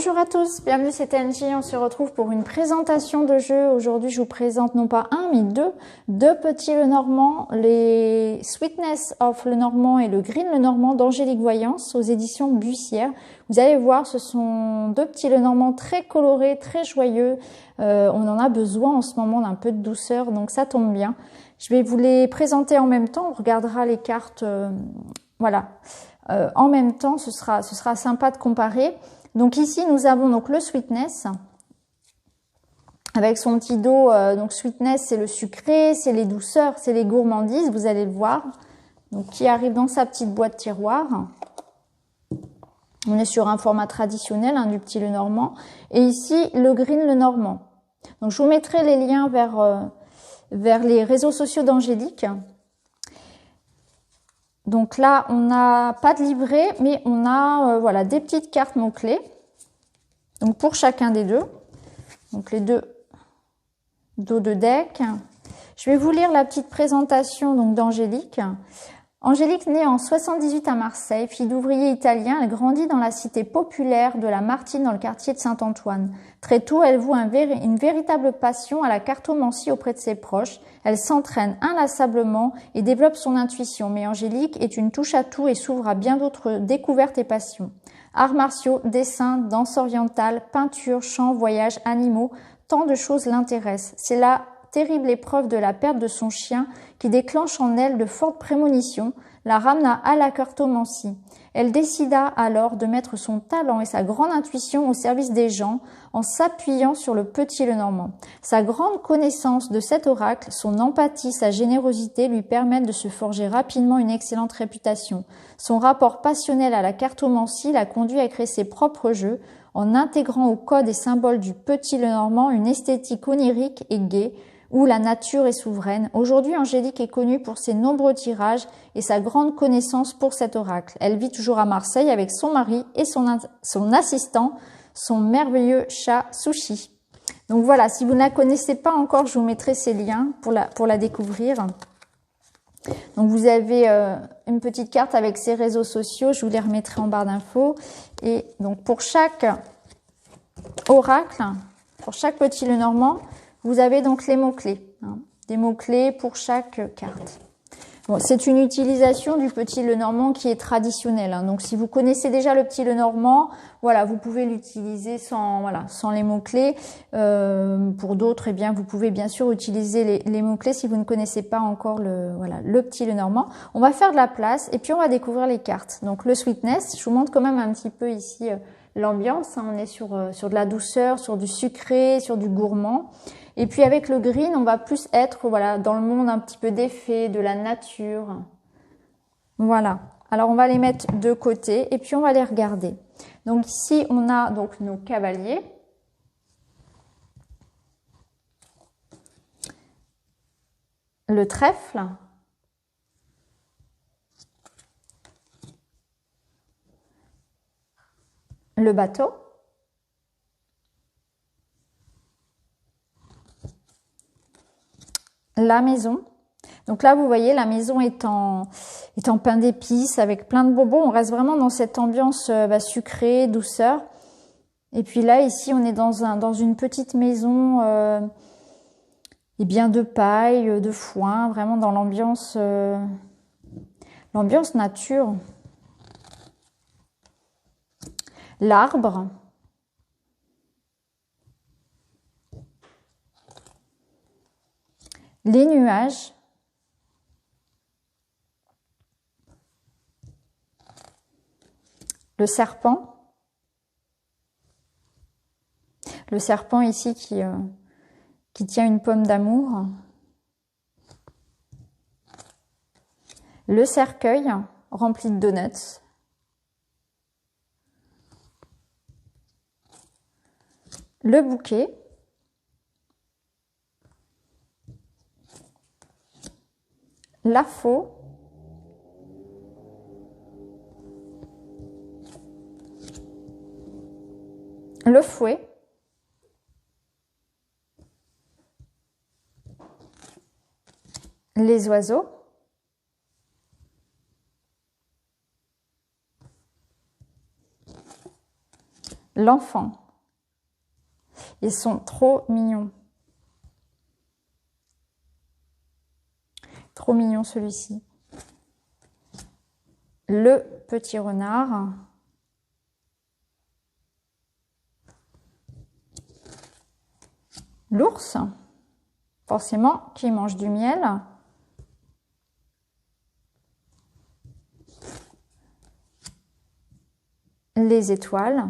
Bonjour à tous, bienvenue c'est Angie, on se retrouve pour une présentation de jeu. Aujourd'hui je vous présente non pas un mais deux petits Lenormand, les Sweetness of Lenormand et le Green Lenormand d'Angélique Voyance aux éditions Bussière. Vous allez voir, ce sont deux petits Lenormand très colorés, très joyeux. On en a besoin en ce moment d'un peu de douceur, donc ça tombe bien. Je vais vous les présenter en même temps, on regardera les cartes, voilà. En même temps, ce sera sympa de comparer. Donc ici, nous avons donc le Sweetness avec son petit dos. Donc Sweetness, c'est le sucré, c'est les douceurs, c'est les gourmandises, vous allez le voir. Donc qui arrive dans sa petite boîte tiroir. On est sur un format traditionnel du petit Lenormand. Et ici, le Green Lenormand. Donc je vous mettrai les liens vers les réseaux sociaux d'Angélique. Donc là, on n'a pas de livret, mais on a voilà, des petites cartes mots-clés. Donc pour chacun des deux. Donc les deux dos de deck. Je vais vous lire la petite présentation donc d'Angélique. Angélique, née en 78 à Marseille, fille d'ouvrier italien, elle grandit dans la cité populaire de la Martine dans le quartier de Saint-Antoine. Très tôt, elle voue une véritable passion à la cartomancie auprès de ses proches. Elle s'entraîne inlassablement et développe son intuition, mais Angélique est une touche-à-tout et s'ouvre à bien d'autres découvertes et passions. Arts martiaux, dessin, danse orientale, peinture, chant, voyage, animaux, tant de choses l'intéressent. C'est la terrible épreuve de la perte de son chien qui déclenche en elle de fortes prémonitions, la ramena à la cartomancie. Elle décida alors de mettre son talent et sa grande intuition au service des gens en s'appuyant sur le petit Lenormand. Sa grande connaissance de cet oracle, son empathie, sa générosité lui permettent de se forger rapidement une excellente réputation. Son rapport passionnel à la cartomancie l'a conduit à créer ses propres jeux en intégrant au code et symboles du petit Lenormand une esthétique onirique et gaie, où la nature est souveraine. Aujourd'hui, Angélique est connue pour ses nombreux tirages et sa grande connaissance pour cet oracle. Elle vit toujours à Marseille avec son mari et son assistant, son merveilleux chat Sushi. Donc voilà, si vous ne la connaissez pas encore, je vous mettrai ces liens pour la découvrir. Donc vous avez une petite carte avec ses réseaux sociaux, je vous les remettrai en barre d'infos. Et donc pour chaque oracle, pour chaque petit Lenormand, vous avez donc les mots-clés, des mots-clés pour chaque carte. Bon, c'est une utilisation du petit Lenormand qui est traditionnelle. Donc, si vous connaissez déjà le petit Lenormand, voilà, vous pouvez l'utiliser sans les mots-clés. Pour d'autres, eh bien, vous pouvez bien sûr utiliser les mots-clés si vous ne connaissez pas encore le petit Lenormand. On va faire de la place et puis on va découvrir les cartes. Donc, le Sweetness, je vous montre quand même un petit peu ici l'ambiance. On est sur de la douceur, sur du sucré, sur du gourmand. Et puis avec le green, on va plus être dans le monde un petit peu des fées, de la nature. Voilà. Alors on va les mettre de côté et puis on va les regarder. Donc ici, on a donc nos cavaliers. Le trèfle. Le bateau. La maison. Donc là, vous voyez, la maison est en pain d'épices avec plein de bonbons. On reste vraiment dans cette ambiance sucrée, douceur. Et puis là, ici, on est dans une petite maison de paille, de foin, vraiment dans l'ambiance nature. L'arbre. Les nuages, le serpent ici qui tient une pomme d'amour, le cercueil rempli de donuts, le bouquet, la faux, le fouet, les oiseaux, l'enfant. Ils sont trop mignons. Trop mignon celui-ci. Le petit renard. L'ours, forcément, qui mange du miel. Les étoiles.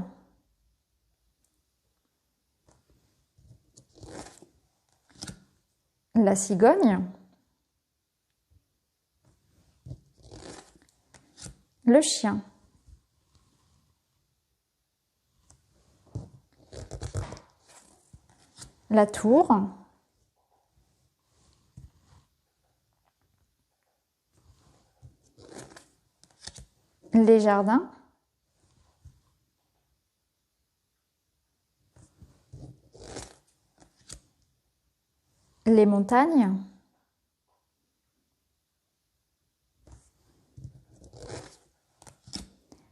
La cigogne. Le chien. La tour. Les jardins. Les montagnes.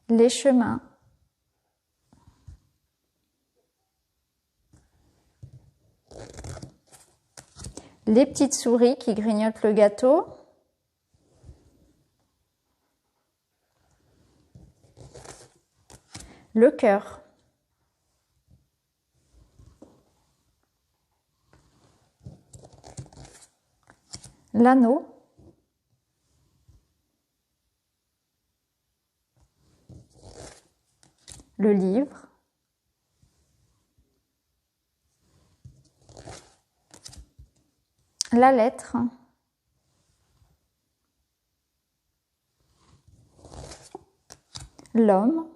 Les chemins. Les petites souris qui grignotent le gâteau. Le cœur. L'anneau. Le livre. La lettre. L'homme.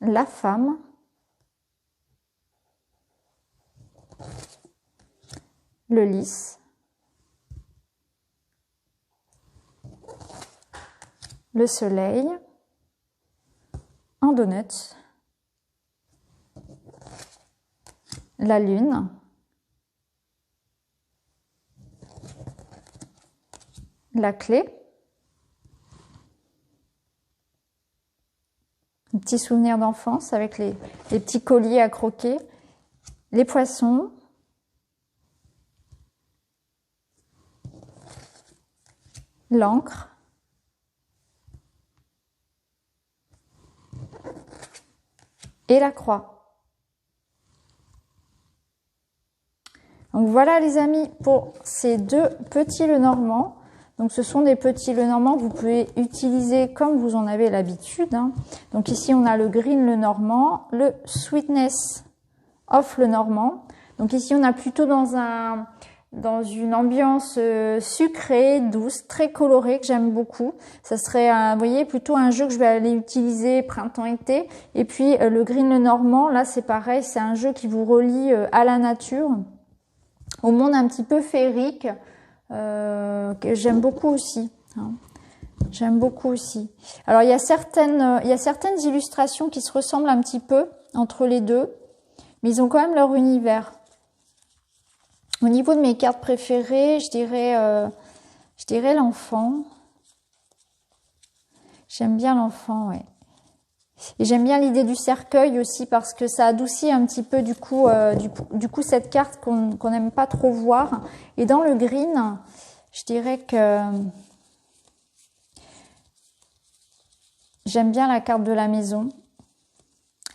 La femme. Le lys. Le soleil. En donut. La lune. La clé. Un petit souvenir d'enfance avec les petits colliers à croquer. Les poissons. L'encre. Et la croix. Donc voilà les amis pour ces deux petits Lenormand. Donc ce sont des petits Lenormand que vous pouvez utiliser comme vous en avez l'habitude. Hein. Donc ici on a le Green Lenormand, le Sweetness of Lenormand. Donc ici on a plutôt dans une ambiance sucrée, douce, très colorée que j'aime beaucoup. Ça serait, vous voyez, plutôt un jeu que je vais aller utiliser printemps-été. Et puis le Green Lenormand, là c'est pareil, c'est un jeu qui vous relie à la nature, au monde un petit peu féerique, que j'aime beaucoup aussi. Hein. J'aime beaucoup aussi. Alors il y a certaines illustrations qui se ressemblent un petit peu entre les deux, mais ils ont quand même leur univers. Au niveau de mes cartes préférées, je dirais l'enfant. J'aime bien l'enfant, ouais. Et j'aime bien l'idée du cercueil aussi parce que ça adoucit un petit peu du coup cette carte qu'on n'aime pas trop voir. Et dans le green, je dirais que j'aime bien la carte de la maison,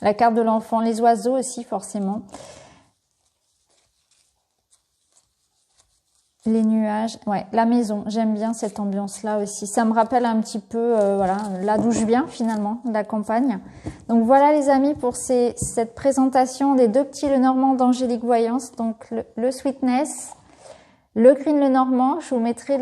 la carte de l'enfant, les oiseaux aussi forcément. Les nuages, ouais, la maison, j'aime bien cette ambiance-là aussi. Ça me rappelle un petit peu, voilà, là d'où je viens finalement, de la campagne. Donc voilà les amis pour cette présentation des deux petits Lenormand d'Angélique Voyance. Donc le Sweetness, le Green Lenormand. Je vous mettrai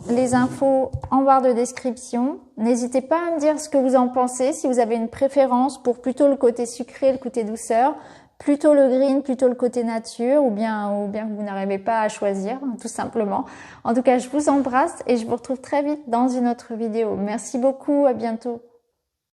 les infos en barre de description. N'hésitez pas à me dire ce que vous en pensez, si vous avez une préférence pour plutôt le côté sucré, le côté douceur. Plutôt le green, plutôt le côté nature, ou bien vous n'arrivez pas à choisir, tout simplement. En tout cas, je vous embrasse et je vous retrouve très vite dans une autre vidéo. Merci beaucoup, à bientôt.